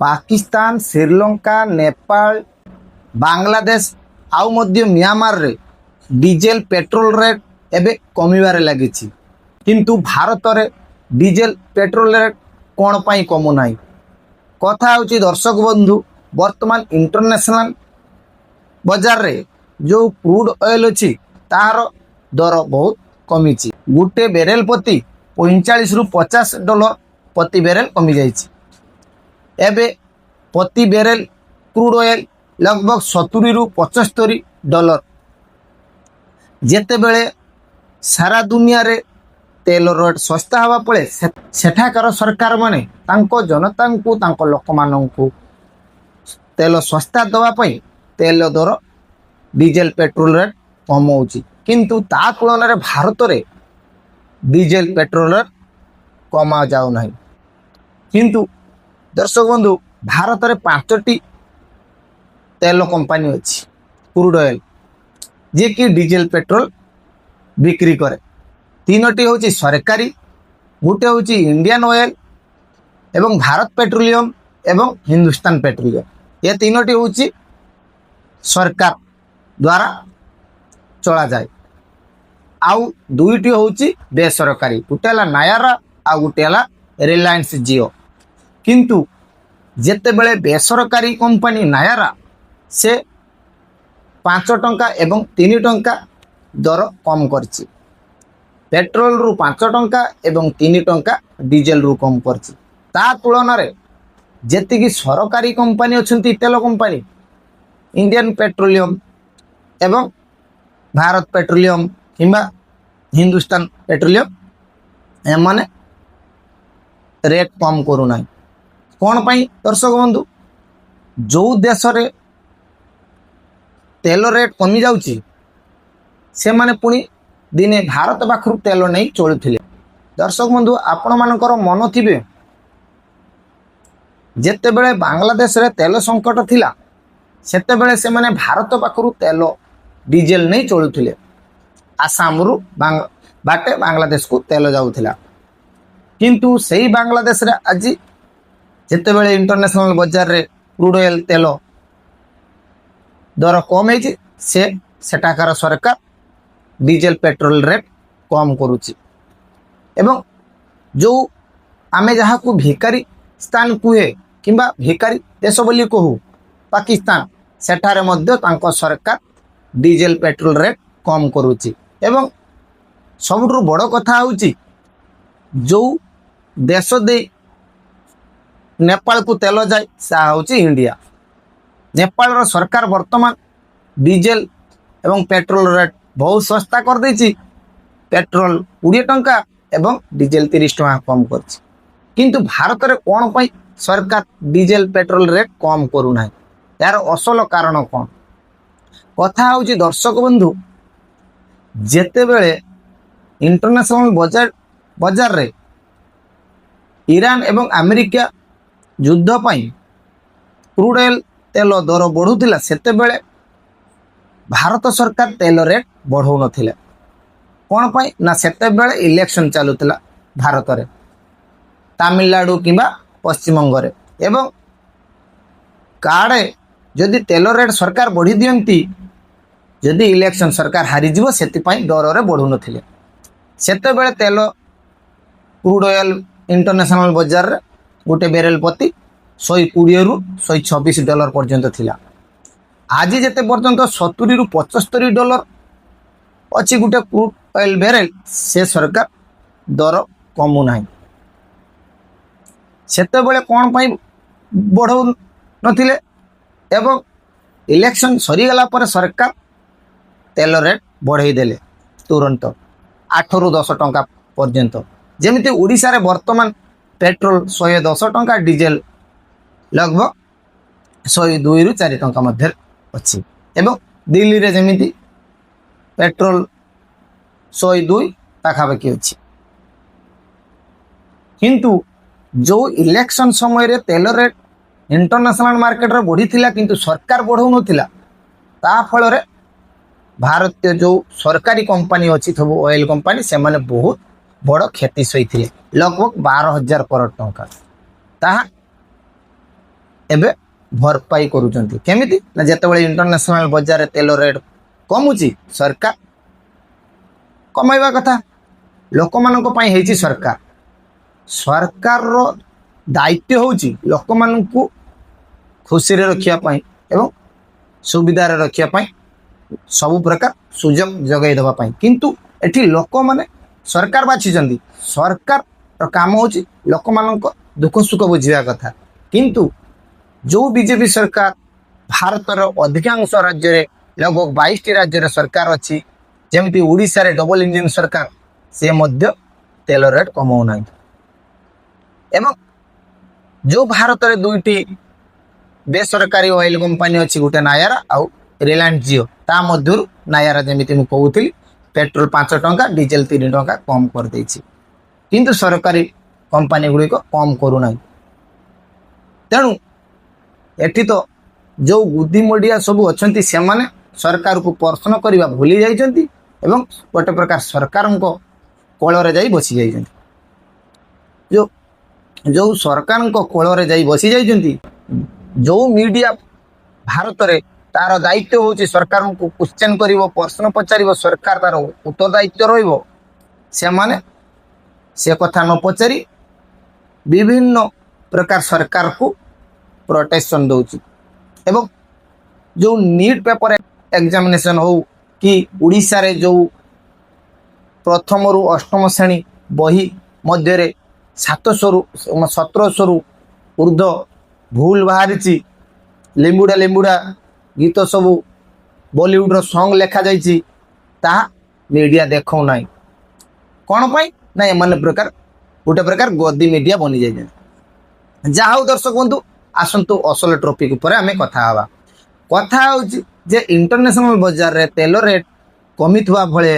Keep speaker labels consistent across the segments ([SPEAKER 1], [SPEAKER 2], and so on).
[SPEAKER 1] पाकिस्तान, श्रीलंका, नेपाल, बांग्लादेश आउ मध्य म्यांमार रे diesel petrol rate एबे कमिबारे लगी किंतु भारत रे डीजेल पेट्रोल रेट कौन पाई कमु नाही। कथा होची दर्शक बंधु वर्तमान इंटरनेशनल बाजार रे जो क्रूड ऑयल अच्छी तार दर बहुत कमी। गोटे बेरेल प्रति 45 रु 50 डॉलर प्रति बेरेल कमी जाइए। एबे प्रति बेरेल क्रूड ऑयल लगभग 70 रु 75 डॉलर। जेते बेले सारा दुनिया रे तेल रेट सस्ता हवा पड़े सेठाकार सरकार माने तांको जनता को तांको लोक माननकु तेल सस्ता दवा पई तेल दर डीजेल पेट्रोल रेट कम होची किंतु ता तुलन रे भारत रे डीजेल पेट्रोल रेट कमा जाऊ नाही। किंतु दर्शक बंधु भारत रे 5टी तेल कंपनी अच्छी क्रूड ऑयल जे कि डीजेल पेट्रोल बिक्री करे। 3टी होची सरकारी, गोटे होची इंडियन ऑयल एवं भारत पेट्रोलियम एवं हिंदुस्तान पेट्रोलियम। ये 3टी होची सरकार द्वारा चला जाए। आउ 2टी होची बेसरकारी, गोटे हला नायरा आ गोटे हला रिलायंस जियो। किंतु जेते बेले बेसरकारी कंपनी नायरा से 5 टंका एवं 3 टंका दर कम करछि। पेट्रोल रु 5 टंका एवं 3 टंका डीजेल रु कम करछि। ता तुलन रे जेतिकी सरकारी कंपनी अछंती तेल कंपनी इंडियन पेट्रोलियम एवं भारत पेट्रोलियम किंबा हिंदुस्तान पेट्रोलियम एमाने रेट कम करू नाही। कौन पाई दर्शक बंधु जो देश रे तेल रेट कमी जाउची से माने पुणी दिने भारत पाखरु तेल नहीं चलुथिले। दर्शक बंधु आपण मानकर मन थिबे जेते बेले बांग्लादेश रे तेल संकट थिला सेते बेले से माने भारत पाखरु तेल डीजेल नहीं चलुथिले। आसाम रु बाटे बांग्लादेश को तेल जाउथिला किंतु सही बांग्लादेश रे आज जेते बेले इंटरनेशनल बाजार रे क्रूड ऑयल तेल दर कम है से सेठाकार सरकार डीजेल पेट्रोल रेट कम करुच्ची। एवं जो आमे जहाँ को भिकारी स्थान कहे किंबा भिकारी देश बोली कहू पाकिस्तान सेठारे मध्य तांको सरकार डीजेल पेट्रोल रेट कम करुच्ची। एवं सबुठु बड़ कथा होची जो देश दे नेपाल को तेल जाए सा होची इंडिया। नेपाल रो सरकार वर्तमान डीजेल एवं पेट्रोल रेट बहुत सस्ता कर देछि। पेट्रोल 20 टंका एवं डीजेल 30 टंका कम करछि। किंतु भारत रे कोन पई सरकार डीजेल पेट्रोल रेट कम करू नाही यार असल कारण कोन? कथा होछि दर्शक बंधु जेते बेले इंटरनेशनल बाजार रे ईरान एवं अमेरिका युद्ध पई क्रूड ऑयल तेल दर बढ़ुला सेते बेले भारत सरकार तेल रेट बढ़ौ नथिले। कोन पई ना सेते बेले इलेक्शन चालुतला भारत रे तमिलनाडु किंबा पश्चिम बंग रे एवं काड़े जदि तेल रेट सरकार बढ़ी दियंती जदि इलेक्शन सरकार हारी जिवो सेति पई डर रे बढ़ौ नथिले। सेते बेले तेल क्रूड ऑयल इंटरनेशनल बाजार रे गोटे बेरेल प्रति 120 रु 126 डॉलर पर्यंत थिला। आज जेते पर्यंत 70 रु 75 डॉलर अच्छी गोटे क्रूड ऑयल बेरेल से सरकार दर कमु नाही। सेते बेले कोन पई बढ़ौ नथिले एवं इलेक्शन सरी गला पर सरकार तेल रेट बढ़ाई देले तुरंत 8 रु 10 टंका पर्यंत। जेमिति ओडिसा रे वर्तमान पेट्रोल 110 टंका डीजेल लगभग 102 रु 4 टंका मध्य अच्छी। एवं दिल्ली रे जेमिति पेट्रोल 102 पाखापाखि अच्छी। किंतु जो इलेक्शन समय रे तेल रेट इंटरनेशनल मार्केट रे बढ़ी थिला किंतु सरकार बढ़ौ नथिला ता फल रे भारतीय जो सरकारी कंपनी अच्छी सब ऑयल कंपनी से माने बहुत बड़ क्षति सही लगभग 12,000 करोड़ टंका। ଏବେ ଭରପାଇ କରୁଛନ୍ତି। କେମିତି ନା ଯେତେବେଳେ ଇଣ୍ଟରନ୍ୟାସନାଲ ବଜାରରେ ତେଲ ରେଟ୍ କମୁଛି ସରକାର କମାଇବା କଥା। ଲୋକମାନଙ୍କ ପାଇଁ ହେଇଛି ସରକାର। ସରକାରର ଦାୟିତ୍ୱ ହେଉଛି ଲୋକମାନଙ୍କୁ ଖୁସିରେ ରଖିବା ପାଇଁ ଏବଂ ସୁବିଧାରେ ରଖିବା ପାଇଁ ସବୁ ପ୍ରକାର ସୁଯୋଗ ଯୋଗାଇ ଦେବା ପାଇଁ। କିନ୍ତୁ ଏଠି ଲୋକମାନେ ସରକାର ବାଛିଛନ୍ତି। ସରକାରର କାମ ହେଉଛି ଲୋକମାନଙ୍କ ଦୁଃଖ ସୁଖ ବୁଝିବା କଥା। କିନ୍ତୁ ଯେଉଁ ବିଜେପି ସରକାର ଭାରତର ଅଧିକାଂଶ ରାଜ୍ୟରେ लगभग 22ଟି ରାଜ୍ୟରେ ସରକାର ଅଛି, ଯେମିତି ଓଡ଼ିଶାରେ ଡବଲ ଇଞ୍ଜିନ ସରକାର, ସେ ମଧ୍ୟ ତେଲ ରେଟ୍ କମାଉନାହିଁ। ଏବଂ ଯେଉଁ ଭାରତରେ 2ଟି ବେସରକାରୀ ଅଏଲ କମ୍ପାନୀ ଅଛି, ଗୋଟେ ନାୟାରା ଆଉ ରିଲାଏନ୍ସ ଜିଓ, ତା ମଧ୍ୟରୁ ନାୟାରା ଯେମିତି ମୁଁ କହୁଥିଲି ପେଟ୍ରୋଲ 5 ଟଙ୍କା ଡିଜେଲ 3 ଟଙ୍କା କମ୍ କରିଦେଇଛି, କିନ୍ତୁ ସରକାରୀ କମ୍ପାନୀ ଗୁଡ଼ିକ କମ୍ କରୁନାହିଁ। ତେଣୁ ଏଠି ତ ଯେଉଁ ବୁଦ୍ଧିମୋଡ଼ିଆ ସବୁ ଅଛନ୍ତି ସେମାନେ ସରକାରକୁ ପ୍ରଶ୍ନ କରିବା ଭୁଲି ଯାଇଛନ୍ତି ଏବଂ ଗୋଟେ ପ୍ରକାର ସରକାରଙ୍କ କୋଳରେ ଯାଇ ବସି ଯାଇଛନ୍ତି। ଯେଉଁ ସରକାରଙ୍କ କୋଳରେ ଯାଇ ବସି ଯାଇଛନ୍ତି, ଯେଉଁ ମିଡ଼ିଆ ଭାରତରେ ତାର ଦାୟିତ୍ୱ ହେଉଛି ସରକାରଙ୍କୁ କ୍ୱେଶ୍ଚନ୍ କରିବ, ପ୍ରଶ୍ନ ପଚାରିବ, ସରକାର ତାର ଉତ୍ତରଦାୟିତ୍ୱ ରହିବ, ସେମାନେ ସେ କଥା ନ ପଚାରି ବିଭିନ୍ନ ପ୍ରକାର ସରକାରକୁ ପ୍ରୋଟେକ୍ସନ୍ ଦେଉଛି। ଏବଂ ଯେଉଁ ନିଟ୍ ପେପର ଏକ୍ଜାମିନେସନ୍ ହେଉ କି ଓଡ଼ିଶାରେ ଯେଉଁ ପ୍ରଥମରୁ ଅଷ୍ଟମ ଶ୍ରେଣୀ ବହି ମଧ୍ୟରେ 1700ରୁ ଉର୍ଦ୍ଧ୍ୱ ଭୁଲ ବାହାରିଛି, ଲେମ୍ବୁଡ଼ା ଗୀତ ସବୁ ବଲିଉଡ଼ର ସଙ୍ଗ ଲେଖାଯାଇଛି, ତାହା ମିଡ଼ିଆ ଦେଖାଉନାହିଁ। କ'ଣ ପାଇଁ ନା ଏମାନେ ଗୋଟେ ପ୍ରକାର ଗଦି ମିଡ଼ିଆ ବନିଯାଇଛନ୍ତି। ଯାହା ହଉ ଦର୍ଶକ ବନ୍ଧୁ, ଆସନ୍ତୁ ଅସଲ ଟପିକ୍ ଉପରେ ଆମେ କଥା ହେବା। କଥା ହେଉଛି ଯେ ଇଣ୍ଟରନ୍ୟାସନାଲ ବଜାରରେ ତେଲ ରେଟ୍ କମିଥିବା ବେଳେ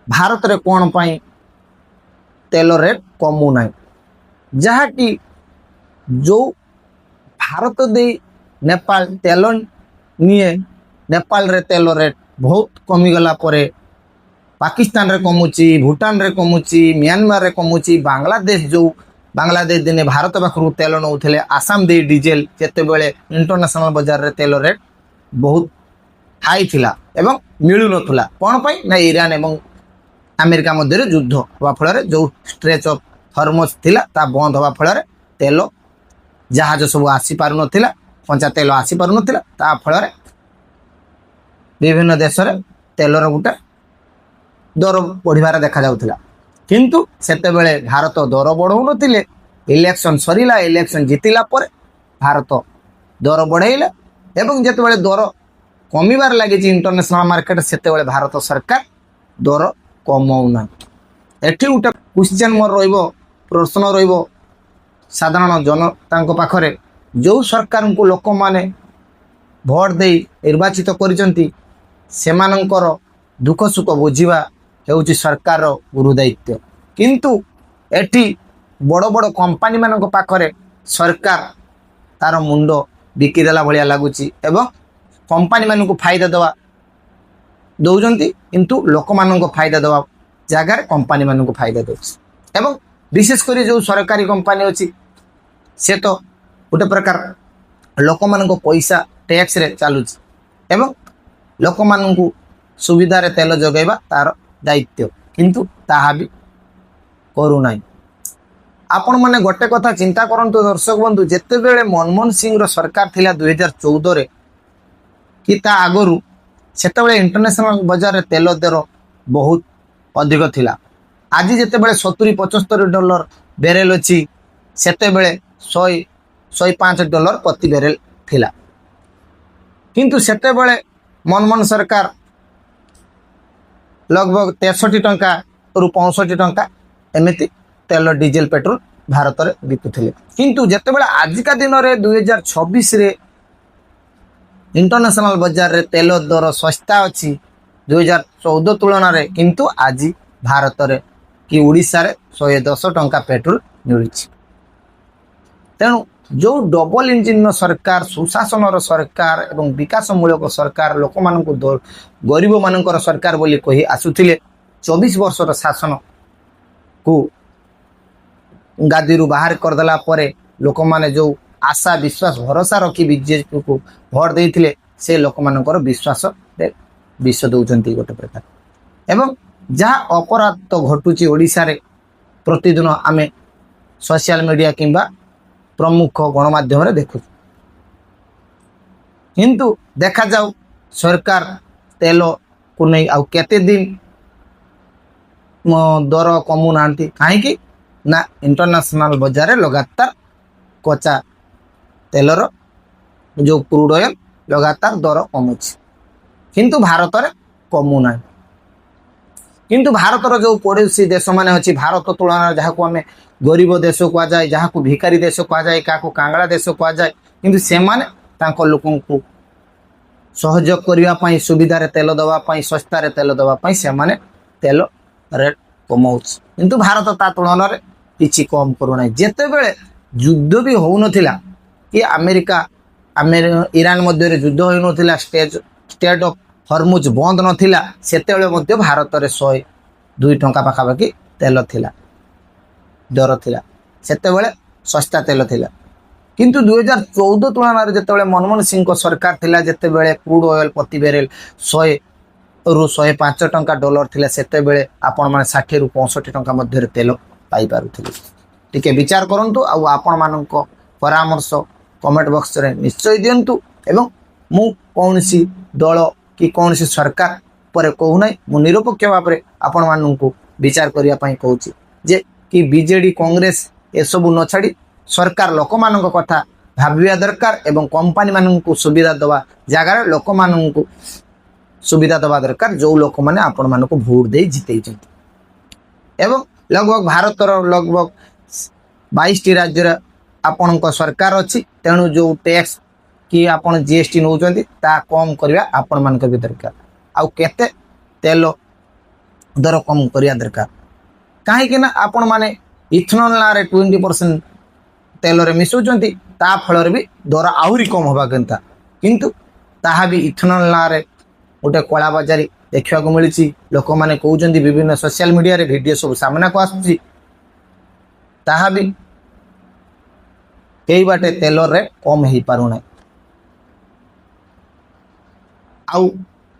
[SPEAKER 1] ଭାରତରେ କ'ଣ ପାଇଁ ତେଲ ରେଟ୍ କମୁନାହିଁ, ଯାହାକି ଯେଉଁ ଭାରତ ଦେଇ ନେପାଳ ତେଲ ନିଏ, ନେପାଳରେ ତେଲ ରେଟ୍ ବହୁତ କମିଗଲା ପରେ ପାକିସ୍ତାନରେ କମୁଛି, ଭୁଟାନରେ କମୁଛି, ମିଆଁମାରରେ କମୁଛି, ବାଂଲାଦେଶ ଦିନେ ଭାରତ ପାଖରୁ ତେଲ ନେଉଥିଲେ, ଆସାମ ଦେଇ ଡିଜେଲ, ଯେତେବେଳେ ଇଣ୍ଟରନ୍ୟାସନାଲ ବଜାରରେ ତେଲ ରେଟ୍ ବହୁତ ହାଇ ଥିଲା ଏବଂ ମିଳୁନଥିଲା। କ'ଣ ପାଇଁ ନା ଇରାନ ଏବଂ ଆମେରିକା ମଧ୍ୟରେ ଯୁଦ୍ଧ ହେବା ଫଳରେ ଯେଉଁ ଷ୍ଟ୍ରେଚ୍ ଅଫ୍ ହରମୁଜ ଥିଲା ତା ବନ୍ଦ ହେବା ଫଳରେ ତେଲ ଜାହାଜ ସବୁ ଆସିପାରୁନଥିଲା, କଞ୍ଚା ତେଲ ଆସିପାରୁନଥିଲା, ତା ଫଳରେ ବିଭିନ୍ନ ଦେଶରେ ତେଲର ଗୋଟେ ଦର ବଢ଼ିବାର ଦେଖାଯାଉଥିଲା। କିନ୍ତୁ ସେତେବେଳେ ଭାରତ ଦର ବଢ଼ାଉନଥିଲେ। ଇଲେକ୍ସନ୍ ସରିଲା, ଇଲେକ୍ସନ୍ ଜିତିଲା ପରେ ଭାରତ ଦର ବଢ଼ାଇଲା ଏବଂ ଯେତେବେଳେ ଦର କମିବାର ଲାଗିଛି ଇଣ୍ଟରନ୍ୟାସନାଲ ମାର୍କେଟ, ସେତେବେଳେ ଭାରତ ସରକାର ଦର କମାଉନାହିଁ। ଏଠି ଗୋଟେ କ୍ୱେଶ୍ଚନ୍ ମୋର ରହିବ, ପ୍ରଶ୍ନ ରହିବ ସାଧାରଣ ଜନତାଙ୍କ ପାଖରେ, ଯେଉଁ ସରକାରଙ୍କୁ ଲୋକମାନେ ଭୋଟ ଦେଇ ନିର୍ବାଚିତ କରିଛନ୍ତି ସେମାନଙ୍କର ଦୁଃଖ ସୁଖ ବୁଝିବା ହେଉଛି ସରକାରର ଗୁରୁ ଦାୟିତ୍ୱ। କିନ୍ତୁ ଏଠି ବଡ଼ ବଡ଼ କମ୍ପାନୀମାନଙ୍କ ପାଖରେ ସରକାର ତାର ମୁଣ୍ଡ ବିକିଦେଲା ଭଳିଆ ଲାଗୁଛି ଏବଂ କମ୍ପାନୀମାନଙ୍କୁ ଫାଇଦା ଦେଉଛନ୍ତି, କିନ୍ତୁ ଲୋକମାନଙ୍କ ଫାଇଦା ଦେବା ଜାଗାରେ କମ୍ପାନୀମାନଙ୍କୁ ଫାଇଦା ଦେଉଛି। ଏବଂ ବିଶେଷ କରି ଯେଉଁ ସରକାରୀ କମ୍ପାନୀ ଅଛି ସେ ତ ଗୋଟେ ପ୍ରକାର ଲୋକମାନଙ୍କ ପଇସା ଟ୍ୟାକ୍ସରେ ଚାଲୁଛି ଏବଂ ଲୋକମାନଙ୍କୁ ସୁବିଧାରେ ତେଲ ଯୋଗାଇବା ତାର ଦାୟିତ୍ୱ, କିନ୍ତୁ ତାହା ବି କରୁନାହିଁ। ଆପଣମାନେ ଗୋଟେ କଥା ଚିନ୍ତା କରନ୍ତୁ ଦର୍ଶକ ବନ୍ଧୁ, ଯେତେବେଳେ ମନମୋହନ ସିଂର ସରକାର ଥିଲା 2014ରେ କି ତା ଆଗରୁ, ସେତେବେଳେ ଇଣ୍ଟରନ୍ୟାସନାଲ ବଜାରରେ ତେଲ ଦର ବହୁତ ଅଧିକ ଥିଲା। ଆଜି ଯେତେବେଳେ $70-75 ବ୍ୟାରେଲ ଅଛି, ସେତେବେଳେ $100-105 ପ୍ରତି ବ୍ୟାରେଲ ଥିଲା। କିନ୍ତୁ ସେତେବେଳେ ମନମୋହନ ସରକାର लगभग 63 ଟଙ୍କାରୁ 65 ଟଙ୍କା ଏମିତି ତେଲ ଡିଜେଲ ପେଟ୍ରୋଲ ଭାରତରେ ବିକୁଥିଲେ। କିନ୍ତୁ ଯେତେବେଳେ ଆଜିକା ଦିନରେ 2026ରେ ଇଣ୍ଟରନ୍ୟାସନାଲ ବଜାରରେ ତେଲ ଦର ଶସ୍ତା ଅଛି 2014 ତୁଳନାରେ, କିନ୍ତୁ ଆଜି ଭାରତରେ କି ଓଡ଼ିଶାରେ 110 ଟଙ୍କା ପେଟ୍ରୋଲ ମିଳୁଛି। ତେଣୁ ଯେଉଁ ଡବଲ ଇଞ୍ଜିନର ସରକାର, ସୁଶାସନର ସରକାର ଏବଂ ବିକାଶମୂଳକ ସରକାର, ଲୋକମାନଙ୍କୁ ଗରିବମାନଙ୍କର ସରକାର ବୋଲି କହି ଆସୁଥିଲେ, 24 ବର୍ଷର ଶାସନକୁ ଗାଦିରୁ ବାହାର କରିଦେଲା ପରେ ଲୋକମାନେ ଯେଉଁ ଆଶା ବିଶ୍ୱାସ ଭରସା ରଖି ବିଜେପିକୁ ଭୋଟ ଦେଇଥିଲେ ସେ ଲୋକମାନଙ୍କର ବିଶ୍ୱାସରେ ବିଷ ଦେଉଛନ୍ତି ଗୋଟେ ପ୍ରକାର। ଏବଂ ଯାହା ଅପରାଧ ତ ଘଟୁଛି ଓଡ଼ିଶାରେ ପ୍ରତିଦିନ ଆମେ ସୋସିଆଲ ମିଡ଼ିଆ କିମ୍ବା ପ୍ରମୁଖ ଗଣମାଧ୍ୟମରେ ଦେଖୁଛୁ। କିନ୍ତୁ ଦେଖାଯାଉ ସରକାର ତେଲକୁ ନେଇ ଆଉ କେତେ ଦିନ ଦର କମୁନାହାନ୍ତି। କାହିଁକି ନା ଇଣ୍ଟରନ୍ୟାସନାଲ ବଜାରରେ ଲଗାତାର କଚା ତେଲର ଯେଉଁ କ୍ରୁଡ୍ ଅଏଲ୍ ଲଗାତାର ଦର କମୁଛି, କିନ୍ତୁ ଭାରତରେ କମୁନାହିଁ। କିନ୍ତୁ ଭାରତର ଯେଉଁ ପଡ଼ୋଶୀ ଦେଶମାନେ ଅଛି, ଭାରତ ତୁଳନାରେ ଯାହାକୁ ଆମେ ଗରିବ ଦେଶ କୁହାଯାଏ, ଯାହାକୁ ଭିକାରୀ ଦେଶ କୁହାଯାଏ, କାହାକୁ କାଙ୍ଗଳା ଦେଶ କୁହାଯାଏ, କିନ୍ତୁ ସେମାନେ ତାଙ୍କ ଲୋକଙ୍କୁ ସହଯୋଗ କରିବା ପାଇଁ, ସୁବିଧାରେ ତେଲ ଦେବା ପାଇଁ, ଶସ୍ତାରେ ତେଲ ଦେବା ପାଇଁ ସେମାନେ ତେଲ ରେଟ୍ କମାଉଛି। କିନ୍ତୁ ଭାରତ ତା ତୁଳନାରେ କିଛି କମ୍ କରୁନାହିଁ। ଯେତେବେଳେ ଯୁଦ୍ଧ ବି ହେଉନଥିଲା କି ଇରାନ ମଧ୍ୟରେ ଯୁଦ୍ଧ ହେଉନଥିଲା, ଷ୍ଟେଟ୍ ଅଫ୍ ହରମୁଜ ବନ୍ଦ ନଥିଲା, ସେତେବେଳେ ମଧ୍ୟ ଭାରତରେ 102 ଟଙ୍କା ପାଖାପାଖି ତେଲ ଥିଲା, ଦର ଥିଲା। ସେତେବେଳେ ଶସ୍ତା ତେଲ ଥିଲା। କିନ୍ତୁ 2014 ତୁଳନାରେ ଯେତେବେଳେ ମନମୋହନ ସିଂଙ୍କ ସରକାର ଥିଲା, ଯେତେବେଳେ କ୍ରୁଡ୍ ଅଏଲ୍ ପ୍ରତି ବ୍ୟାରେଲ୍ 100ରୁ 105 ଟଙ୍କା ଡଲାର ଥିଲା, ସେତେବେଳେ ଆପଣମାନେ 60ରୁ 65 ଟଙ୍କା ମଧ୍ୟରେ ତେଲ ପାଇପାରୁଥିଲେ। ଟିକେ ବିଚାର କରନ୍ତୁ ଆଉ ଆପଣମାନଙ୍କ ପରାମର୍ଶ କମେଣ୍ଟ ବକ୍ସରେ ନିଶ୍ଚୟ ଦିଅନ୍ତୁ। ଏବଂ ମୁଁ କୌଣସି ଦଳ କି କୌଣସି ସରକାର ଉପରେ କହୁନାହିଁ, ମୁଁ ନିରପେକ୍ଷ ଭାବରେ ଆପଣମାନଙ୍କୁ ବିଚାର କରିବା ପାଇଁ କହୁଛି ଯେ କି ବିଜେଡ଼ି କଂଗ୍ରେସ ଏସବୁ ନ ଛାଡ଼ି ସରକାର ଲୋକମାନଙ୍କ କଥା ଭାବିବା ଦରକାର ଏବଂ କମ୍ପାନୀମାନଙ୍କୁ ସୁବିଧା ଦେବା ଜାଗାରେ ଲୋକମାନଙ୍କୁ ସୁବିଧା ଦେବା ଦରକାର, ଯେଉଁ ଲୋକମାନେ ଆପଣମାନଙ୍କୁ ଭୋଟ ଦେଇ ଜିତେଇଛନ୍ତି। ଏବଂ लगभग भारतर लगभग 22टी राज्य आपणक सरकार अच्छी, तेणु जो टैक्स कि आप जीएसटी नौ कम करवा आपण मान भी दरकार। आउ केते तेल दर कम करवा दरकार, कहीं आपण मैंने इथेनॉल ना 20% तेल रे मिसौचंती, ता फल भी दर आहरी कम हवा केनता, किंतु ताहा भी इथेनॉल ना गोटे कला बजारी देखा मिली। लोक मैंने कहते विभिन्न सोशल मीडिया रे वीडियो सब सामना को आसुची, ताहा भी कई बाटे तेल रे कम हो पारुना। आउ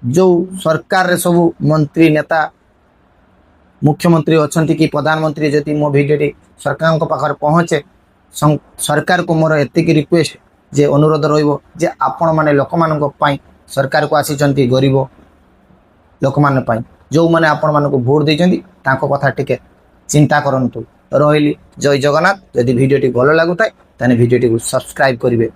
[SPEAKER 1] जो सरकार रे सब मंत्री नेता मुख्यमंत्री अच्छा कि प्रधानमंत्री जदि मो भिडियो सरकार पाखे पहुँचे, सरकार को मोर एतिक रिक्वेस्ट जे अनुरोध रहिबो जे आपण माने लोक मान सरकार को आसी गरीब लोक मान जो मैंने आपण मान भोट देइछंती तांको कथा टिके चिंता करंतु। रहिली जय जगन्नाथ। यदि भिडियोटी भल लागुताय ताने भिडियोटी को सब्सक्राइब करिवे।